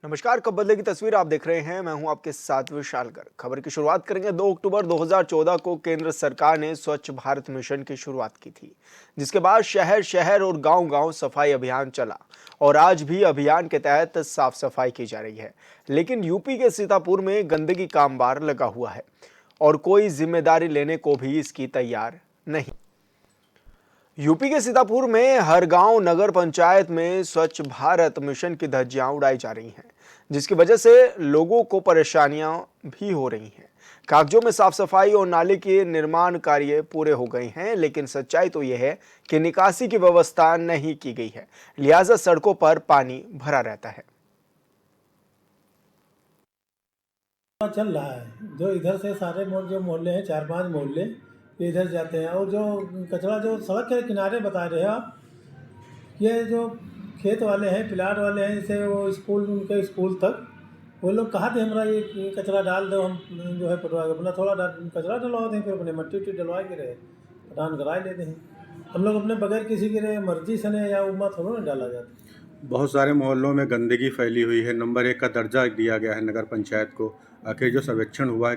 नमस्कार, कब बदलेगी तस्वीर आप देख रहे हैं। मैं हूं आपके साथ विशाल कर। खबर की शुरुआत करेंगे। 2 अक्टूबर 2014 को केंद्र सरकार ने स्वच्छ भारत मिशन की शुरुआत की थी, जिसके बाद शहर शहर और गांव-गांव सफाई अभियान चला और आज भी अभियान के तहत साफ सफाई की जा रही है। लेकिन यूपी के सीतापुर में गंदगी का अंबार लगा हुआ है और कोई जिम्मेदारी लेने को भी इसकी तैयार नहीं। यूपी के सीतापुर में हर गांव नगर पंचायत में स्वच्छ भारत मिशन की धज्जियां उड़ाई जा रही हैं, जिसकी वजह से लोगों को परेशानियां भी हो रही हैं। कागजों में साफ सफाई और नाले के निर्माण कार्य पूरे हो गए हैं, लेकिन सच्चाई तो यह है कि निकासी की व्यवस्था नहीं की गई है, लिहाजा सड़कों पर पानी भरा रहता है। चल रहा है जो इधर से सारे जो मोहल्ले हैं, 4-5 मोहल्ले ये इधर जाते हैं। और जो कचरा जो सड़क के किनारे बता रहे हो आप, ये जो खेत वाले हैं, प्लाट वाले हैं, जैसे वो स्कूल, उनके स्कूल तक वो लोग कहा थे हमारा ये कचरा डाल दो, हम जो है पटवा के अपना थोड़ा कचरा डलवा दें, फिर अपने मट्टी उट्टी डलवा के रहे पटान करा लेते हैं। हम लोग अपने बगैर किसी के मर्जी से नहीं या उम्मा थोड़ा ना डाला जाता। बहुत सारे मोहल्लों में गंदगी फैली हुई है। नंबर 1 का दर्जा दिया गया है नगर पंचायत को। आखिर जो सर्वेक्षण हुआ है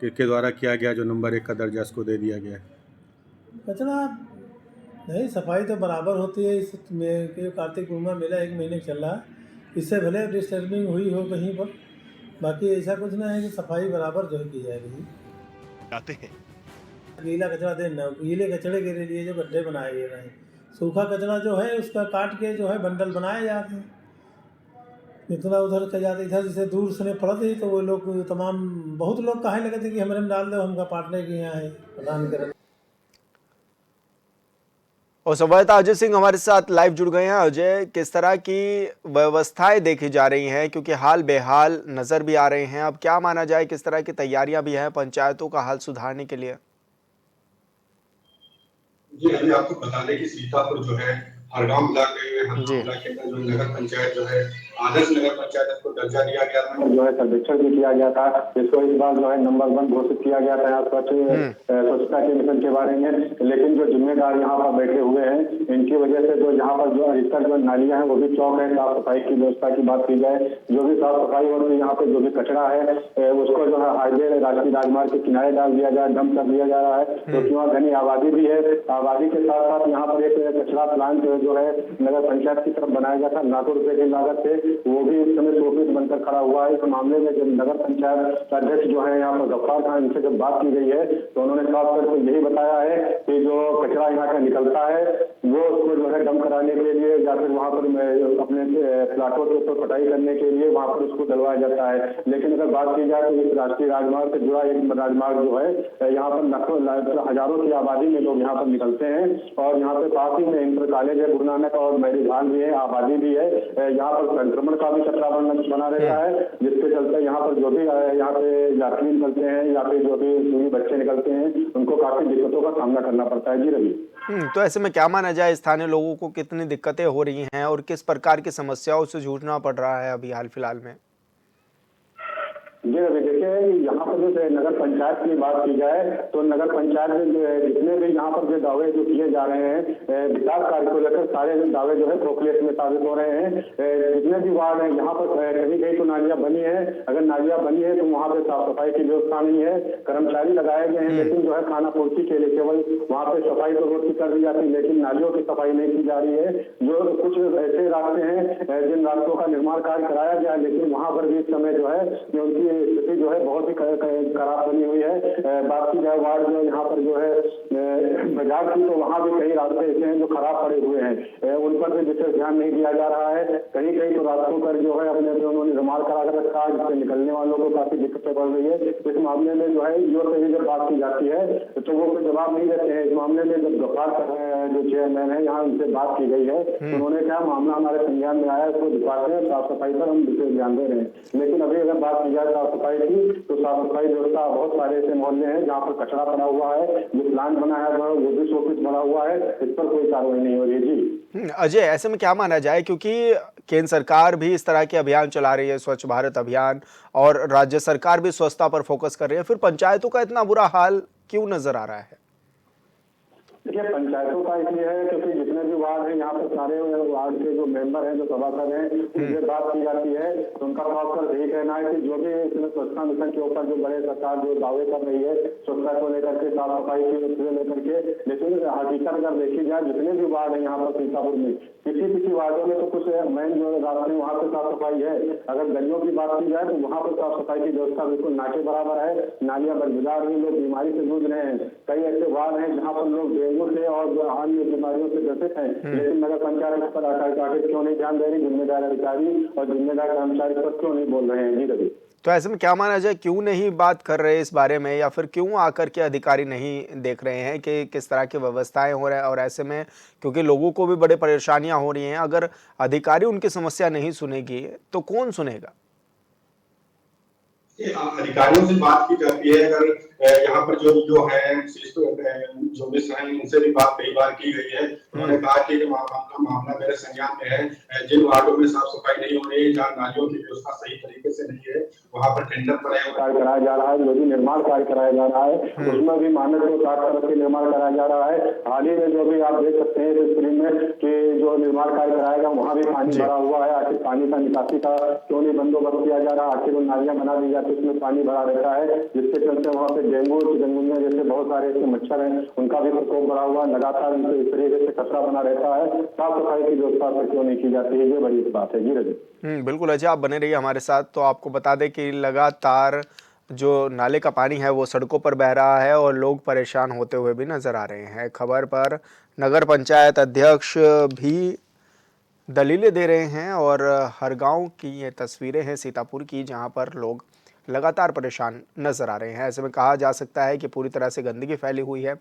के द्वारा किया गया, जो नंबर 1 का दर्जा इसको दे दिया गया है? कचरा नहीं, सफाई तो बराबर होती है। इसमें कि कार्तिक पूर्णिमा मेला 1 महीने चल रहा है, इससे भले डिस्टर्बिंग हुई हो कहीं पर, बाकी ऐसा कुछ नहीं है कि सफाई बराबर जो है की जाएगी। आते हैं गीला कचरा देना, गीले कचरे के लिए जो गड्ढे बनाए गए हैं, सूखा कचरा जो है उसका काट के जो है बंडल बनाए जाते हैं। इतना उधर का जाते, इधर जैसे दूर से पड़ते ही तो वो लोग तमाम बहुत लोग कहे लगे थे कि हमारे में डाल दो, हमका पाटने के यहाँ है प्रदान कर। और संवाददाता अजय सिंह हमारे साथ लाइव जुड़ गए हैं। अजय, किस तरह की व्यवस्थाएं देखी जा रही हैं, क्योंकि हाल बेहाल नजर भी आ रहे हैं। अब क्या माना जाए, किस तरह की तैयारियां भी हैं पंचायतों का हाल सुधारने के लिए? जी, अभी आपको बता दें कि सीतापुर जो है हर गांव ब्लॉक में, हर गांव जी। ब्लॉक के अंदर जो नगर पंचायत जो है आदर्श नगर पंचायत को दर्जा दिया गया था, जो है सर्वेक्षण भी किया गया था, जिसको इस बार जो है नंबर 1 घोषित किया गया था स्वच्छता के मिशन के बारे में। लेकिन जो जिम्मेदार यहाँ पर बैठे हुए हैं, इनकी वजह से जो यहाँ पर जो अधिकतर जो नालियां हैं वो भी चौक है। साफ सफाई की व्यवस्था की बात की जाए, जो भी साफ सफाई और यहाँ पे जो भी कचरा है उसको जो है हाईवे राष्ट्रीय राजमार्ग के किनारे डाल दिया जाए, डंप कर दिया जा रहा है, क्योंकि वहाँ घनी आबादी भी है। आबादी के साथ साथ यहाँ पर एक कचरा प्लांट जो है नगर पंचायत की तरफ बनाया गया था लाखों रुपए की लागत से, वो भी इस समय शोपित बनकर खड़ा हुआ है। इस मामले में जब नगर पंचायत अध्यक्ष जो है यहाँ पर गफ्फार खान, इनसे जब बात की गई है तो उन्होंने खास करके यही बताया है कि जो कचरा यहाँ का निकलता है वो उसको जो है डंप कराने के लिए या फिर वहाँ पर अपने प्लाटों के ऊपर पटाई करने के लिए वहाँ पर उसको डलवाया जाता है। लेकिन अगर बात की जाए तो इस राष्ट्रीय राजमार्ग से जुड़ा एक राजमार्ग जो है यहाँ पर लाखों हजारों की आबादी में लोग यहाँ पर निकलते हैं और यहाँ पे पास ही में इंटर कॉलेज है, गुरु नानक और मैरिज हॉल भी है, आबादी भी है। यहाँ पर संक्रमण का भी खतरा बना रहता है, जिसके चलते यहाँ पर जो भी यहाँ पे यात्री निकलते हैं या फिर जो भी बच्चे निकलते हैं उनको काफी दिक्कतों का सामना करना पड़ता है। जी रवि। तो ऐसे में क्या माना जाए, स्थानीय लोगों को कितनी दिक्कतें हो रही हैं और किस प्रकार की समस्याओं से जूझना पड़ रहा है अभी हाल फिलहाल में? जी रवि, देखिए यहाँ पर जो नगर पंचायत की बात की जाए तो नगर पंचायत में जितने भी यहाँ पर जो दावे जो किए जा रहे हैं विकास कार्य को लेकर, सारे दावे जो है खोखले में साबित हो रहे हैं। जितने भी वार्ड हैं यहाँ पर कहीं कहीं तो नालियां बनी है, अगर नालियां बनी है तो वहाँ पे साफ सफाई की व्यवस्था नहीं है, कर्मचारी लगाए गए हैं, लेकिन जो है खाना पूर्ति के लिए केवल वहाँ पे सफाई तो रोज की कर दी जाती है, लेकिन नालियों की सफाई नहीं की जा रही है। जो कुछ ऐसे रास्ते हैं जिन रास्तों का निर्माण कार्य कराया गया, लेकिन वहाँ पर भी इस समय जो है उनकी स्थिति जो है बहुत ही खराब बनी हुई है। बात की जाए वार्ड में यहाँ पर जो है बाजार की, तो वहाँ भी कई रास्ते ऐसे हैं जो खराब पड़े हुए हैं, उन पर भी विशेष ध्यान नहीं दिया जा रहा है। कहीं कहीं तो रास्तों पर जो है अपने उन्होंने निर्माण करा कर रखा है, जिससे निकलने वालों को काफी दिक्कतें बढ़ रही है। इस मामले में जो है ईओ से भी जब बात की जाती है तो वो कोई जवाब नहीं देते हैं। इस मामले में जब गफ्फार जो चेयरमैन है यहाँ उनसे बात की गई है तो उन्होंने कहा मामला हमारे संज्ञान में आया, इसको दिखाते हैं, साफ सफाई पर हम विशेष ध्यान दे रहे हैं। लेकिन अभी अगर बात की जाए साफ सफाई की तो साफ सफाई व्यवस्था बहुत सारे ऐसे मोहल्ले हैं जहाँ पर कचरा पड़ा हुआ है, जो प्लांट बनाया हुआ है वो भी शोपित बना हुआ है, इस पर कोई कार्रवाई नहीं हो रही है। जी अजय, ऐसे में क्या माना जाए, क्योंकि केंद्र सरकार भी इस तरह के अभियान चला रही है, स्वच्छ भारत अभियान, और राज्य सरकार भी स्वच्छता पर फोकस कर रही है, फिर पंचायतों का इतना बुरा हाल क्यों नजर आ रहा है? देखिए, पंचायतों का इसलिए है क्योंकि जितने भी वार्ड हैं यहाँ पर सारे वार्ड के जो मेंबर हैं, जो सभासद हैं, उनसे बात की जाती है। तो उनका खासकर यही कहना है कि जो भी इसमें स्वच्छता मिशन के ऊपर जो बड़े सरकार जो दावे कर रही है स्वच्छता को लेकर के, साफ सफाई को लेकर के, लेकिन हकीकत अगर देखी जाए जितने भी वार्ड है यहाँ पर सीतापुर में, किसी वार्डों में तो कुछ मेन जो रास्ते वहाँ पे साफ सफाई है। अगर गलियों की बात की जाए तो वहाँ पर साफ सफाई की व्यवस्था बिल्कुल ना के बराबर है। नालियां बदबूदार हैं, लोग बीमारी से जूझ रहे हैं। कई ऐसे वार्ड हैं जहाँ पर लोग डेंगू से और अन्य बीमारियों से ग्रसित हैं, लेकिन नगर पंचायत इस पर आखिर क्यों नहीं ध्यान दे रही? जिम्मेदार अधिकारी और जिम्मेदार कर्मचारी पर क्यों नहीं बोल रहे हैं? जी रवि, तो ऐसे में क्या माना जाए, क्यों नहीं बात कर रहे इस बारे में, या फिर क्यों आकर के अधिकारी नहीं देख रहे हैं कि किस तरह की व्यवस्थाएं हो रहा है? और ऐसे में क्योंकि लोगों को भी बड़े परेशानियां हो रही हैं, अगर अधिकारी उनकी समस्या नहीं सुनेगी तो कौन सुनेगा? अधिकारियों से बात की जाती है। अगर यहाँ पर जो है जो भी हैं, उनसे भी बात कई बार की गई है। उन्होंने कहा कि मामला मेरे संज्ञान में है। जिन वार्डों में साफ सफाई नहीं हो रही, जहाँ नालियों की व्यवस्था सही तरीके से नहीं है, वहाँ पर टेंडर पर कार्य कराया जा रहा है, जो भी निर्माण कार्य कराया जा रहा है उसमें भी मानक के साथ के निर्माण कराया जा रहा है। हाल ही में जो भी आप देख सकते हैं स्क्रीन में कि जो निर्माण कार्य कराएगा वहाँ भी पानी भरा हुआ है। आखिर पानी का निकासी का क्यों नहीं बंदोबस्त किया जा रहा? आखिर वो नालियां बना दी जाती, उसमें पानी भरा रहता है, जिसके चलते वहाँ पे डेंगू, चिकनगुनिया जैसे बहुत सारे ऐसे मच्छर हैं, उनका भी प्रकोप बढ़ा हुआ, लगातार उनसे इस तरीके से खतरा बना रहता है। साफ सफाई की व्यवस्था क्यों नहीं की जाती है? ये बड़ी बात है। जी रवि, बिल्कुल अजय, आप बने रहिए हमारे साथ। तो आपको बता दें कि लगातार जो नाले का पानी है वो सड़कों पर बह रहा है और लोग परेशान होते हुए भी नजर आ रहे हैं। खबर पर नगर पंचायत अध्यक्ष भी दलीलें दे रहे हैं और हर गांव की ये तस्वीरें हैं सीतापुर की, जहां पर लोग लगातार परेशान नजर आ रहे हैं। ऐसे में कहा जा सकता है कि पूरी तरह से गंदगी फैली हुई है,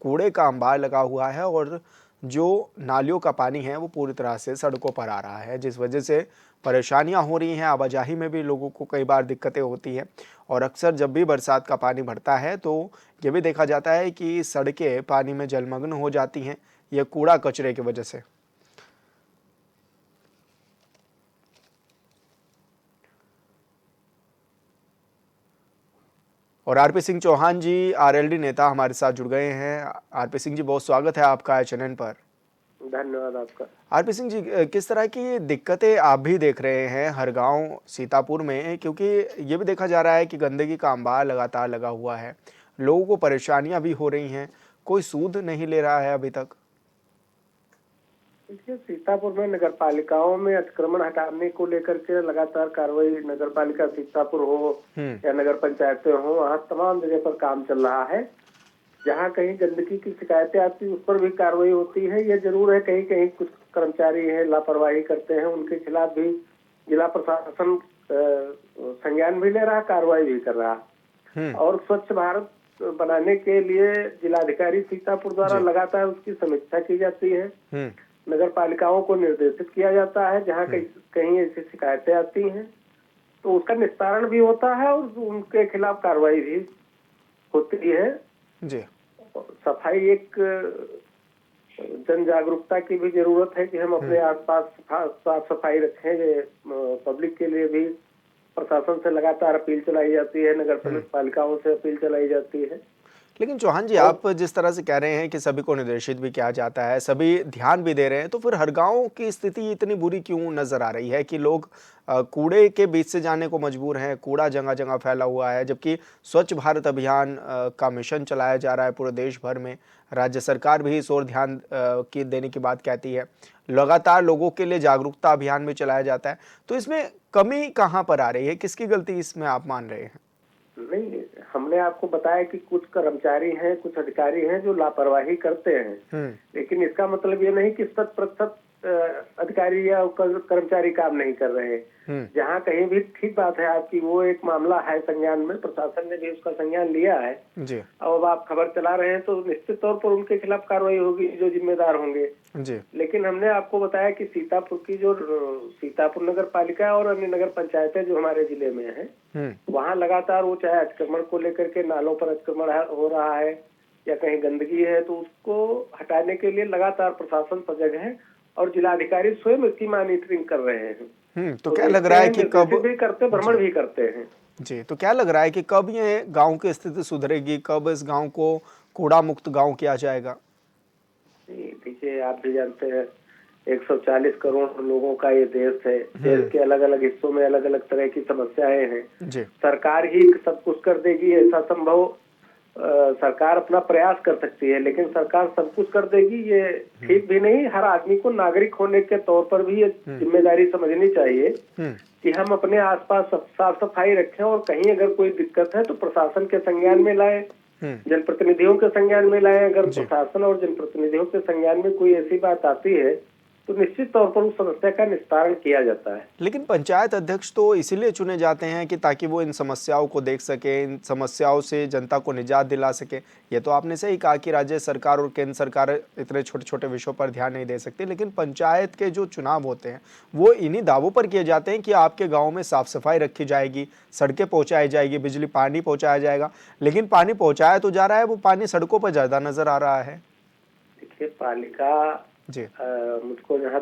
कूड़े का अंबार लगा हुआ है और जो नालियों का पानी है वो पूरी तरह से सड़कों पर आ रहा है, जिस वजह से परेशानियां हो रही हैं। आवाजाही में भी लोगों को कई बार दिक्कतें होती हैं और अक्सर जब भी बरसात का पानी भरता है तो ये भी देखा जाता है कि सड़कें पानी में जलमग्न हो जाती हैं, ये कूड़ा कचरे की वजह से। और आरपी सिंह चौहान जी, आरएलडी नेता, हमारे साथ जुड़ गए हैं। आरपी सिंह जी, बहुत स्वागत है आपका एचएनएन पर। धन्यवाद आपका। आरपी सिंह जी, किस तरह की दिक्कतें आप भी देख रहे हैं हर गांव सीतापुर में, क्योंकि ये भी देखा जा रहा है कि गंदगी का अंबार लगातार लगा हुआ है, लोगों को परेशानियां भी हो रही हैं, कोई सूद नहीं ले रहा है अभी तक? देखिए, सीतापुर में नगर पालिकाओं में अतिक्रमण हटाने को लेकर के लगातार कार्रवाई, नगर पालिका सीतापुर हो या नगर पंचायतें हो, वहाँ तमाम जगह पर काम चल रहा है। जहाँ कहीं गंदगी की शिकायतें आती है उस पर भी कार्रवाई होती है। ये जरूर है कहीं कहीं कुछ कर्मचारी हैं लापरवाही करते हैं, उनके खिलाफ भी जिला प्रशासन संज्ञान भी ले रहा, कार्रवाई भी कर रहा। और स्वच्छ भारत बनाने के लिए जिलाधिकारी सीतापुर द्वारा लगातार उसकी समीक्षा की जाती है। नगर पालिकाओं को निर्देशित किया जाता है जहाँ कहीं ऐसी शिकायतें आती हैं तो उसका निस्तारण भी होता है और उनके खिलाफ कार्रवाई भी होती है। जी, सफाई एक जन जागरूकता की भी जरूरत है कि हम अपने आसपास साफ सफाई रखें। पब्लिक के लिए भी प्रशासन से लगातार अपील चलाई जाती है, नगर पालिकाओं से अपील चलाई जाती है। लेकिन चौहान जी, आप जिस तरह से कह रहे हैं कि सभी को निर्देशित भी किया जाता है, सभी ध्यान भी दे रहे हैं, तो फिर हर गांव की स्थिति इतनी बुरी क्यों नजर आ रही है कि लोग कूड़े के बीच से जाने को मजबूर हैं, कूड़ा जगह जगह फैला हुआ है, जबकि स्वच्छ भारत अभियान का मिशन चलाया जा रहा है पूरे देश भर में। राज्य सरकार भी इस ओर ध्यान देने की बात कहती है, लगातार लोगों के लिए जागरूकता अभियान भी चलाया जाता है, तो इसमें कमी कहाँ पर आ रही है? किसकी गलती इसमें आप मान रहे हैं? नहीं, हमने आपको बताया कि कुछ कर्मचारी हैं, कुछ अधिकारी हैं जो लापरवाही करते हैं, लेकिन इसका मतलब ये नहीं कि 100% अधिकारी या कर्मचारी काम नहीं कर रहे हैं। जहाँ कहीं भी ठीक बात है आपकी, वो एक मामला है संज्ञान में, प्रशासन ने भी उसका संज्ञान लिया है जी। अब आप खबर चला रहे हैं तो निश्चित तौर पर उनके खिलाफ कार्रवाई होगी जो जिम्मेदार होंगे जी। लेकिन हमने आपको बताया कि सीतापुर की जो सीतापुर नगर पालिका और अन्य नगर पंचायतें जो हमारे जिले में है, वहाँ लगातार वो चाहे अतिक्रमण को लेकर के नालों पर अतिक्रमण हो रहा है या कहीं गंदगी है तो उसको हटाने के लिए लगातार प्रशासन सजग है और जिलाधिकारी स्वयं इसकी मॉनिटरिंग कर रहे हैं। तो क्या लग रहा है कि कब भी करते, भ्रमण भी करते हैं जी, तो क्या लग रहा है कि कब ये गांव की स्थिति सुधरेगी, कब इस गांव को कूड़ा मुक्त गांव किया जाएगा? देखिए, आप भी जानते हैं 140 करोड़ लोगों का ये देश है। देश के अलग अलग हिस्सों में अलग अलग तरह की समस्याएं हैं। जी। सरकार ही सब कुछ कर देगी ऐसा संभव सरकार अपना प्रयास कर सकती है, लेकिन सरकार सब कुछ कर देगी ये ठीक भी नहीं। हर आदमी को नागरिक होने के तौर पर भी ये जिम्मेदारी समझनी चाहिए कि हम अपने आसपास साफ सफाई रखें, और कहीं अगर कोई दिक्कत है तो प्रशासन के संज्ञान में लाएं, जनप्रतिनिधियों के संज्ञान में लाएं। अगर प्रशासन और जनप्रतिनिधियों के संज्ञान में कोई ऐसी बात आती है तो निश्चित तौर पर उस समस्या का निस्तारण किया जाता है। लेकिन पंचायत अध्यक्ष तो इसीलिए चुने जाते हैं कि ताकि वो इन समस्याओं को देख सके, इन समस्याओं से जनता को निजात दिला सके। ये तो आपने सही कहा कि राज्य सरकार और केंद्र सरकार इतने छोटे छोटे विषयों पर ध्यान नहीं दे सकती, लेकिन पंचायत के जो चुनाव होते हैं वो इन्हीं दावों पर किए जाते हैं कि आपके गाँव में साफ सफाई रखी जाएगी, सड़कें पहुँचाई जाएगी, बिजली पानी पहुँचाया जाएगा। लेकिन पानी पहुँचाया तो जा रहा है, वो पानी सड़कों पर ज़्यादा नजर आ रहा है। देखिए, पालिका जी, मुझको जहाँ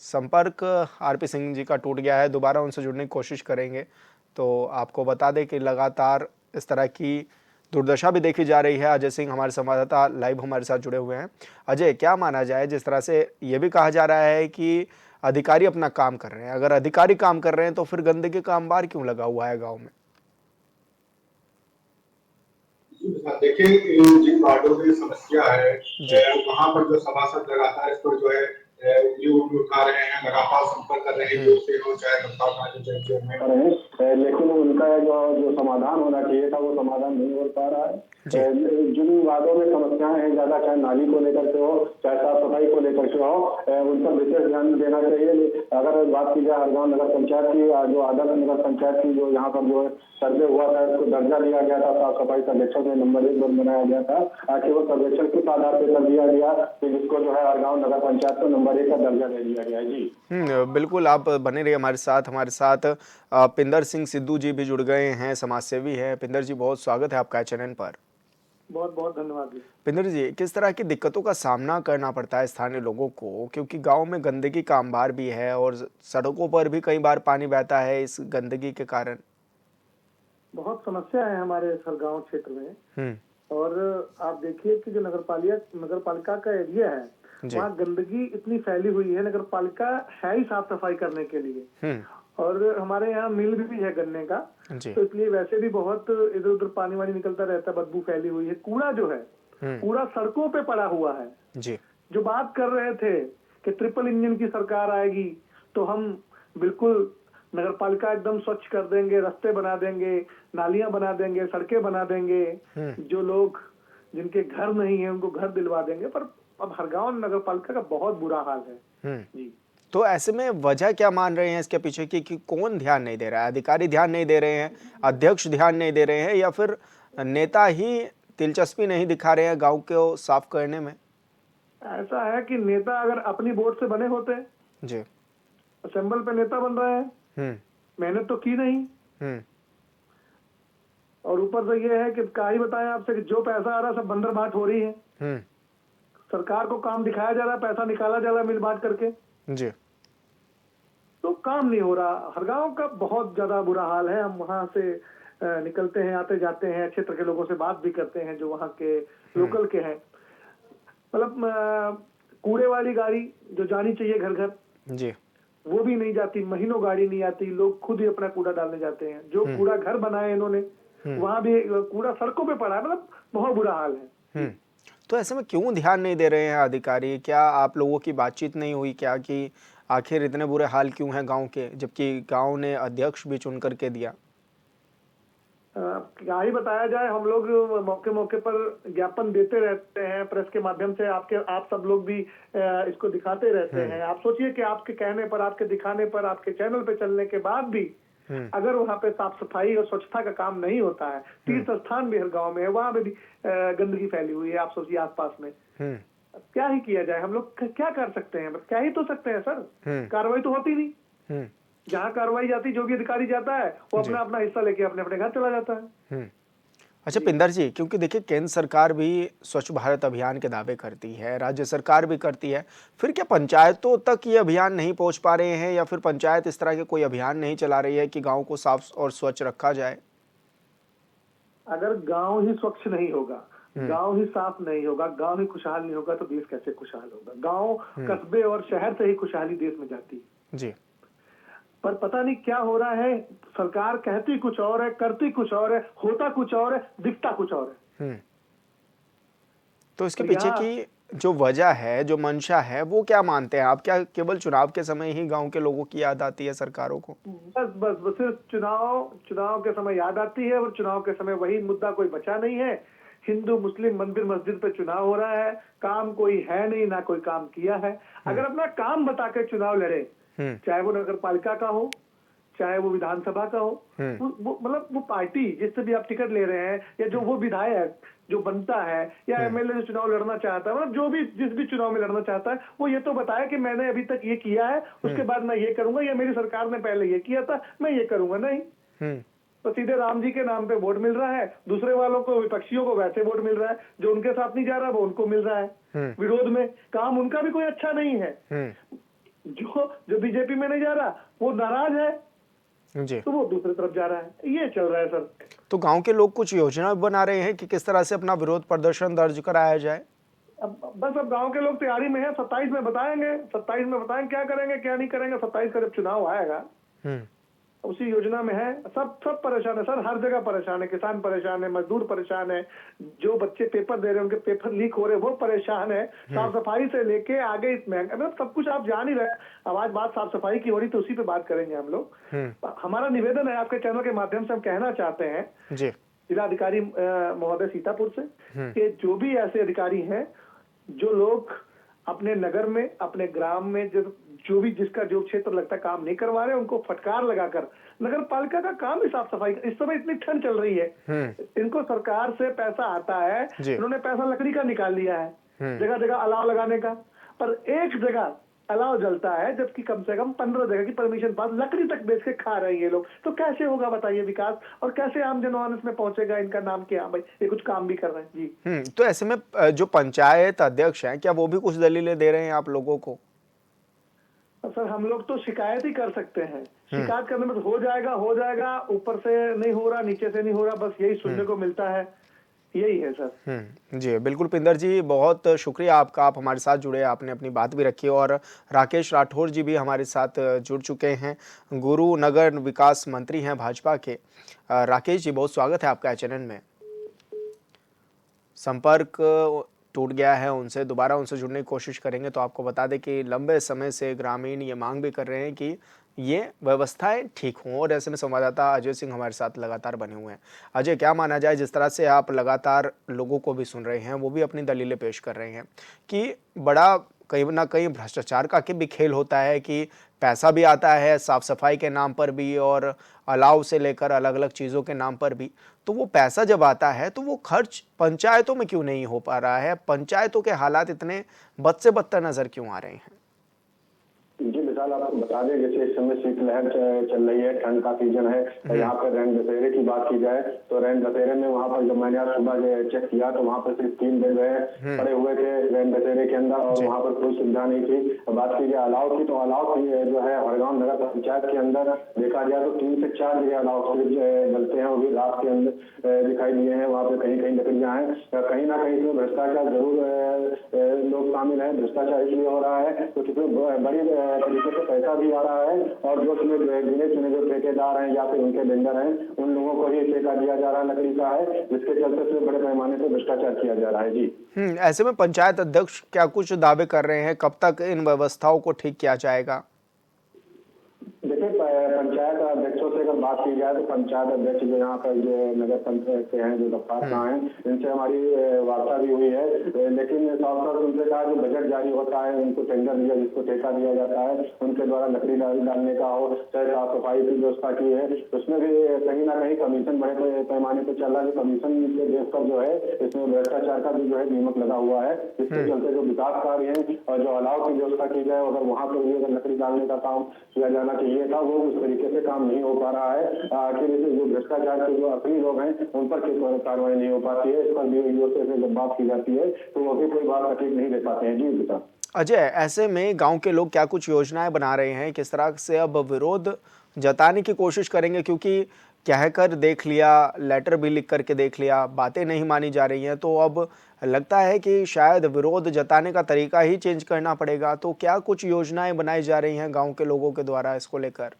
संपर्क आरपी सिंह जी का टूट गया है, दोबारा उनसे जुड़ने की कोशिश करेंगे। तो आपको बता दें कि लगातार इस तरह की दुर्दशा भी देखी जा रही है। अजय सिंह हमारे संवाददाता लाइव हमारे साथ जुड़े हुए हैं। अजय, क्या माना जाए, जिस तरह से ये भी कहा जा रहा है कि अधिकारी अपना काम कर रहे हैं, अगर अधिकारी काम कर रहे हैं तो फिर गंदगी का अंबार क्यों लगा हुआ है गाँव में? देखिए, जिन वार्डों में समस्या है वहाँ पर जो सभासद लगातार इस पर जो है उंगली उठा रहे हैं, लगातार संपर्क कर रहे हैं, लेकिन उनका जो समाधान होना चाहिए था वो समाधान नहीं हो पा रहा है। जिन वार्डों में समस्याएं हैं ज्यादा, चाहे नाली को लेकर के हो, चाहे साफ सफाई को लेकर के हो, उन पर विशेष ध्यान देना चाहिए। अगर बात की जाए हरगांव नगर पंचायत की, जो आदर्श नगर पंचायत की जो यहाँ पर जो है सर्वे हुआ था, इसको दर्जा दिया गया था, साफ सफाई सर्वेक्षण में नंबर 1 बनाया गया था, ताकि वो सर्वेक्षण किस आधार पर कर दिया गया कि जिसको जो है हरगांव नगर पंचायत को नंबर 1 का दर्जा दे दिया गया है। जी बिल्कुल, आप बने रहिए हमारे साथ पिंदर सिंह सिद्धू जी भी जुड़ गए हैं, समाजसेवी हैं। पिंदर जी, बहुत स्वागत है आपका चैनल पर। बहुत बहुत धन्यवाद जी। पिंदर जी, किस तरह की दिक्कतों का सामना करना पड़ता है स्थानीय लोगों को, क्योंकि गांव में गंदगी का अंबार भी है और सड़कों पर भी कई बार पानी बहता है इस गंदगी के कारण? बहुत समस्या है हमारे सरगांव क्षेत्र में। और आप देखिए कि जो नगर पालिका का एरिया है वहाँ गंदगी इतनी फैली हुई है। नगर पालिका है ही साफ सफाई करने के लिए, और हमारे यहाँ मिल भी है गन्ने का, तो इसलिए वैसे भी बहुत इधर उधर पानी वानी निकलता रहता है, बदबू फैली हुई है। कूड़ा जो है पूरा सड़कों पे पड़ा हुआ है। जी। जो बात कर रहे थे कि ट्रिपल इंजन की सरकार आएगी तो हम बिल्कुल नगर पालिका एकदम स्वच्छ कर देंगे, रास्ते बना देंगे, नालियां बना देंगे, सड़कें बना देंगे, जो लोग जिनके घर नहीं है उनको घर दिलवा देंगे। पर अब हरगांव नगर पालिका का बहुत बुरा हाल है। जी। तो ऐसे में वजह क्या मान रहे हैं इसके पीछे की, कि कौन ध्यान नहीं दे रहा है? अधिकारी ध्यान नहीं दे रहे हैं, अध्यक्ष ध्यान नहीं दे रहे हैं, या फिर नेता ही दिलचस्पी नहीं दिखा रहे हैं गांव को साफ करने में? ऐसा है कि नेता अगर अपनी वोट से बने होते जी, असेंबल पे नेता बन रहे हैं, मेहनत तो की नहीं, और ऊपर से ये है कि क्या ही बताएं आपसे कि जो पैसा आ रहा है सब बंदर बाट हो रही है। सरकार को काम दिखाया जा रहा है, पैसा निकाला जा रहा है मिल बांट करके, जी, तो काम नहीं हो रहा। हरगांव का बहुत ज्यादा बुरा हाल है। हम वहां से निकलते हैं, आते जाते हैं, क्षेत्र के लोगों से बात भी करते हैं जो वहाँ के लोकल के हैं। मतलब कूड़े वाली गाड़ी जो जानी चाहिए घर घर, जी, वो भी नहीं जाती, महीनों गाड़ी नहीं आती, लोग खुद ही अपना कूड़ा डालने जाते हैं। जो कूड़ा घर बनाए इन्होंने वहां भी कूड़ा सड़कों पे पड़ा है। मतलब बहुत बुरा हाल है। तो ऐसे में क्यों ध्यान नहीं दे रहे हैं अधिकारी? क्या आप लोगों की बातचीत नहीं हुई क्या कि आखिर इतने बुरे हाल क्यों हैं गांव के, जबकि गांव ने अध्यक्ष भी चुन करके दिया? क्या ही बताया जाए, हम लोग मौके मौके पर ज्ञापन देते रहते हैं प्रेस के माध्यम से। आप सब लोग भी इसको दिखाते रहते हैं। आप सोचिए कि आपके कहने पर, आपके दिखाने पर, आपके चैनल पे चलने के बाद भी अगर वहाँ पे साफ सफाई और स्वच्छता का काम नहीं होता है, तीर्थ स्थान भी हर गांव में है, वहां पे भी गंदगी फैली हुई है। आप सोचिए आसपास में, क्या ही किया जाए? हम लोग क्या कर सकते हैं? क्या ही तो सकते हैं सर, कार्रवाई तो होती नहीं। जहाँ कार्रवाई जाती, जो भी अधिकारी जाता है वो अपना अपना हिस्सा लेके अपने अपने घर चला जाता है। अच्छा पिंदर जी, क्योंकि देखिए केंद्र सरकार भी स्वच्छ भारत अभियान के दावे करती है, राज्य सरकार भी करती है, फिर क्या पंचायतों तक ये अभियान नहीं पहुंच पा रहे हैं, या फिर पंचायत इस तरह के कोई अभियान नहीं चला रही है कि गांव को साफ और स्वच्छ रखा जाए? अगर गांव ही स्वच्छ नहीं होगा, गांव ही साफ नहीं होगा, गांव ही खुशहाल नहीं होगा तो देश कैसे खुशहाल होगा। गांव, कस्बे और शहर से ही खुशहाली देश में जाती है। जी। पर पता नहीं क्या हो रहा है, सरकार कहती कुछ और है, करती कुछ और है, होता कुछ और है, दिखता कुछ और है। तो इसके तो पीछे यहाँ की जो वजह है, जो मंशा है, वो क्या मानते हैं आप? क्या केवल चुनाव के समय ही गांव के लोगों की याद आती है सरकारों को? बस सिर्फ चुनाव के समय याद आती है, और चुनाव के समय वही मुद्दा कोई बचा नहीं है। हिंदू मुस्लिम मंदिर मस्जिद पे चुनाव हो रहा है, काम कोई है नहीं, ना कोई काम किया है। अगर अपना काम बता के चुनाव लड़े, चाहे वो नगर पालिका का हो, चाहे वो विधानसभा का हो, वो मतलब वो पार्टी जिससे भी आप टिकट ले रहे हैं, या जो वो विधायक जो बनता है, या एमएलए जो चुनाव लड़ना चाहता है, मतलब जो भी जिस भी चुनाव में लड़ना चाहता है, वो ये तो बताया कि मैंने अभी तक ये किया है, उसके बाद मैं ये करूंगा, या मेरी सरकार ने पहले ये किया था, मैं ये करूंगा। नहीं, तो सीधे राम जी के नाम पे वोट मिल रहा है, दूसरे वालों को, विपक्षियों को वैसे वोट मिल रहा है, जो उनके साथ नहीं जा रहा वो उनको मिल रहा है विरोध में। काम उनका भी कोई अच्छा नहीं है। जो बीजेपी में नहीं जा रहा वो नाराज है, जी। तो वो दूसरी तरफ जा रहा है। ये चल रहा है सर। तो गांव के लोग कुछ योजना बना रहे हैं कि किस तरह से अपना विरोध प्रदर्शन दर्ज कराया जाए? अब गांव के लोग तैयारी में है, 27 में बताएंगे, 27 में बताएंगे क्या करेंगे क्या नहीं करेंगे। 27 का जब चुनाव आएगा उसी योजना में है। सब परेशान है सर, हर जगह परेशान है। किसान परेशान है, मजदूर परेशान है, जो बच्चे पेपर दे रहे हैं उनके पेपर लीक हो रहे हैं वो परेशान है। साफ सफाई से लेके आगे इस महंगा, मतलब सब कुछ आप जान ही रहे। अब आज बात साफ सफाई की हो रही तो उसी पे बात करेंगे हम लोग। हमारा निवेदन है आपके चैनल के माध्यम से, हम कहना चाहते हैं जिलाधिकारी महोदय सीतापुर से, कि जो भी ऐसे अधिकारी हैं, जो लोग अपने नगर में, अपने ग्राम में जो भी जिसका जो क्षेत्र लगता है काम नहीं करवा रहे, उनको फटकार लगाकर नगर पालिका का काम भी साफ सफाई। इस समय इतनी ठंड चल रही है, इनको सरकार से पैसा आता है, इन्होंने पैसा लकड़ी का निकाल लिया है, जगह जगह अलाव लगाने का, पर एक जगह अलाव जलता है, जबकि कम से कम 15 जगह की परमिशन पास लकड़ी तक बेच के खा रहे हैं ये लोग। तो कैसे होगा बताइए विकास, और कैसे आम जनमानस में पहुंचेगा इनका नाम कि हाँ भाई ये कुछ काम भी कर रहे हैं। जी। तो ऐसे में जो पंचायत अध्यक्ष हैं, क्या वो भी कुछ दलीलें दे रहे हैं आप लोगों को? सर हम लोग तो शिकायत ही कर सकते हैं, शिकायत करने में तो हो जाएगा, ऊपर से नहीं हो रहा, नीचे से नहीं हो रहा, बस यही सुनने को मिलता है। यही है सर। जी बिल्कुल पिंदर जी, बहुत शुक्रिया आपका, आप हमारे साथ जुड़े, आपने अपनी बात भी रखी। और राकेश राठौर जी भी हमारे साथ जुड़ चुके हैं, गुरु नगर विकास मंत्री हैं भाजपा के। राकेश जी, बहुत स्वागत है आपका चैनल में। संपर्क टूट गया है उनसे, दोबारा उनसे जुड़ने की कोशिश करेंगे। तो आपको बता दें कि लंबे समय से ग्रामीण ये मांग भी कर रहे हैं कि ये व्यवस्थाएं ठीक हों, और ऐसे में संवाददाता अजय सिंह हमारे साथ लगातार बने हुए हैं। अजय, क्या माना जाए, जिस तरह से आप लगातार लोगों को भी सुन रहे हैं, वो भी अपनी दलीलें पेश कर रहे हैं कि बड़ा कहीं ना कहीं भ्रष्टाचार का भी खेल होता है, कि पैसा भी आता है साफ सफाई के नाम पर भी, और अलाव से लेकर अलग अलग चीज़ों के नाम पर भी। तो वो पैसा जब आता है तो वो खर्च पंचायतों में क्यों नहीं हो पा रहा है? पंचायतों के हालात इतने बद से बदतर नजर क्यों आ रहे हैं? जी विशाल, आपको बता दें, जैसे इस समय शीतलहर चल रही है, ठंड का सीजन है, यहाँ पर रैन बसेरे की बात की जाए तो रैन बसेरे में वहाँ पर जब मैंने आज सुबह चेक किया तो वहाँ पर सिर्फ 3 बेड पड़े हुए थे रैन बसेरे के अंदर, और वहाँ पर कोई सुविधा नहीं थी। बात की जाए अलाव की, तो अलाव की जो है हरगांव नगर पंचायत के अंदर देखा जाए तो 3 से 4 जगह अलाव जलते हैं, वो भी रात के अंदर दिखाई दिए हैं। वहाँ पे कहीं कहीं लकड़ियाँ हैं, कहीं ना कहीं इसमें भ्रष्टाचार जरूर लोग शामिल है। भ्रष्टाचार इसलिए हो रहा है तो बड़ी तरीके से पैसा भी आ रहा है, और जो गिने चुने जो ठेकेदार हैं या फिर उनके वेंडर हैं, उन लोगों को ही ठेका दिया जा रहा है, लकड़ी का है, जिसके चलते से बड़े पैमाने पर भ्रष्टाचार किया जा रहा है। जी ऐसे में पंचायत अध्यक्ष क्या कुछ दावे कर रहे हैं, कब तक इन व्यवस्थाओं को ठीक किया जाएगा? देखिए, पंचायत अध्यक्षों से अगर बात की जाए तो पंचायत अध्यक्ष जो यहाँ पर जो नगर पंचायत के हैं, जो दफ्तर हैं, इनसे हमारी वार्ता भी हुई है, लेकिन साथ साथ उनसे कहा जो बजट जारी होता है, उनको टेंडर दिया, जिसको ठेका दिया जाता है, उनके द्वारा लकड़ी डालने का हो, चाहे साफ सफाई की व्यवस्था की है, उसमें भी कहीं ना कहीं कमीशन बड़े पैमाने पर चल रहा है। कमीशन के बेस पर जो है इसमें भ्रष्टाचार का भी जो है दीमक लगा हुआ है, जिसके चलते जो विकास कार्य है और जो अलाव की व्यवस्था की जाए, अगर वहाँ पर भी अगर लकड़ी डालने का काम किया जाना चाहिए था, वो उस तरीके से काम नहीं हो पा रहा है। आखिर जो भ्रष्टाचार के जो असली लोग हैं उन पर कोई कार्रवाई नहीं हो पाती है। इस पर भी जब बात की जाती है तो वो भी कोई बात सटीक नहीं दे पाते हैं। जी बेटा अजय, ऐसे में गांव के लोग क्या कुछ योजनाएं बना रहे हैं, किस तरह से अब विरोध जताने की कोशिश करेंगे? क्योंकि कहकर देख लिया, लेटर भी लिख करके देख लिया, बातें नहीं मानी जा रही हैं, तो अब लगता है कि शायद विरोध जताने का तरीका ही चेंज करना पड़ेगा। तो क्या कुछ योजनाएं बनाई जा रही हैं गांव के लोगों के द्वारा इसको लेकर?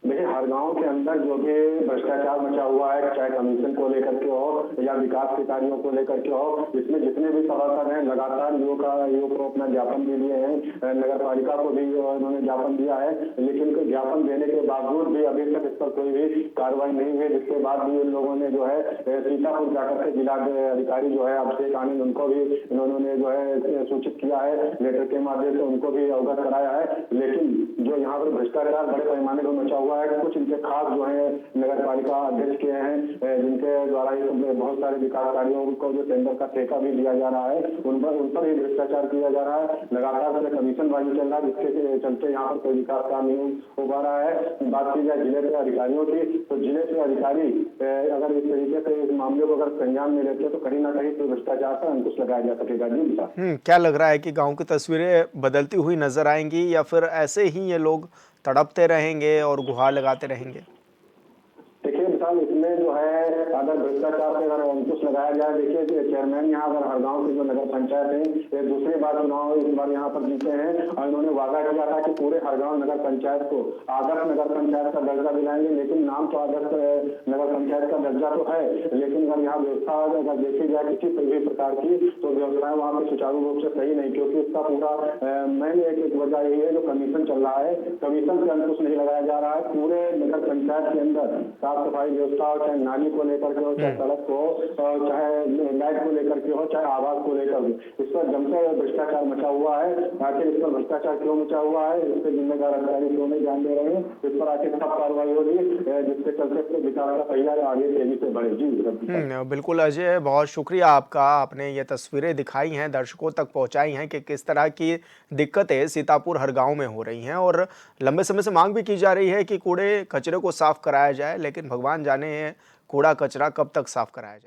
देखिए, हर गांव के अंदर जो कि भ्रष्टाचार मचा हुआ है, चाहे कमीशन को लेकर के हो या विकास के कार्यों को लेकर के हो, इसमें जितने भी सभासद हैं लगातार योग को अपना ज्ञापन भी दिए हैं, नगर पालिका को भी उन्होंने ज्ञापन दिया है, लेकिन ज्ञापन देने के बावजूद भी अभी तक इस पर कोई भी कार्रवाई नहीं हुई। जिसके बाद भी इन लोगों ने जो है सीतापुर जाकर के जिला अधिकारी जो है अभिषेक आनंद, उनको भी इन्होंने जो है सूचित किया है, लेटर के माध्यम से उनको भी अवगत कराया है। लेकिन जो यहाँ पर भ्रष्टाचार बड़े पैमाने पर मचा हुआ है, कुछ इनके खास जो है नगर पालिका अध्यक्ष के हैं, जिनके द्वारा बहुत सारे विकास कार्यों को जो टेंडर का ठेका भी दिया जा रहा है, उन पर ही भ्रष्टाचार किया जा रहा है। लगातार कमीशनबाजी चल रहा है, जिसके चलते यहाँ पर कोई विकास काम नहीं हो पा रहा है। बात की जाए जिले के अधिकारियों की, तो जिले के अधिकारी अगर इस तरीके से इस मामले को अगर संज्ञान में लेते तो कहीं ना कहीं तो भ्रष्टाचार पर अंकुश लगाया जा सकेगा। जी क्या लग रहा है कि गांव की तस्वीरें बदलती हुई नजर आएंगी या फिर ऐसे ही ये लोग तड़पते रहेंगे और गुहार लगाते रहेंगे? देखिए मिसाल इसमें जो है अगर भ्रष्टाचार पे अगर अंकुश लगाया जाए, देखिए चेयरमैन यहाँ अगर हर गाँव की जो नगर पंचायत है, दूसरी बार चुनाव इस बार यहाँ पर जीते हैं और इन्होंने वादा किया था कि पूरे हर गाँव नगर पंचायत को आदर्श नगर पंचायत का दर्जा दिलाएंगे। लेकिन नाम तो आदर्श नगर पंचायत का दर्जा तो है, लेकिन अगर यहाँ व्यवस्था अगर देखी जाए किसी भी प्रकार की, तो व्यवस्थाएं वहाँ पर सुचारू रूप से सही नहीं, क्योंकि इसका पूरा मेन एक वजह यही है जो कमीशन चल रहा है, कमीशन से अंकुश नहीं लगाया जा रहा है। पूरे नगर पंचायत के अंदर साफ सफाई व्यवस्था हो, चाहे नाली को लेकर के हो, चाहे सड़क को हो, चाहे लाइट को लेकर के हो, चाहे आवास को लेकर, इस पर जमकर भ्रष्टाचार मचा हुआ है। आखिर इस पर भ्रष्टाचार क्यों मचा हुआ है, इस पर जिम्मेदार अधिकारी क्यों नहीं ध्यान दे रहे हैं, इस पर आखिर सब कार्रवाई होगी जिसके चलते विकास का पहिया आगे तेजी से बढ़े। जी बिल्कुल अजय, बहुत शुक्रिया आपका। आपने ये तस्वीरें दिखाई हैं, दर्शकों तक पहुंचाई हैं कि किस तरह की दिक्कतें सीतापुर हर गांव में हो रही हैं और लंबे समय से मांग भी की जा रही है कि कूड़े कचरे को साफ कराया जाए, लेकिन भगवान जाने कूड़ा कचरा कब तक साफ कराया जाए।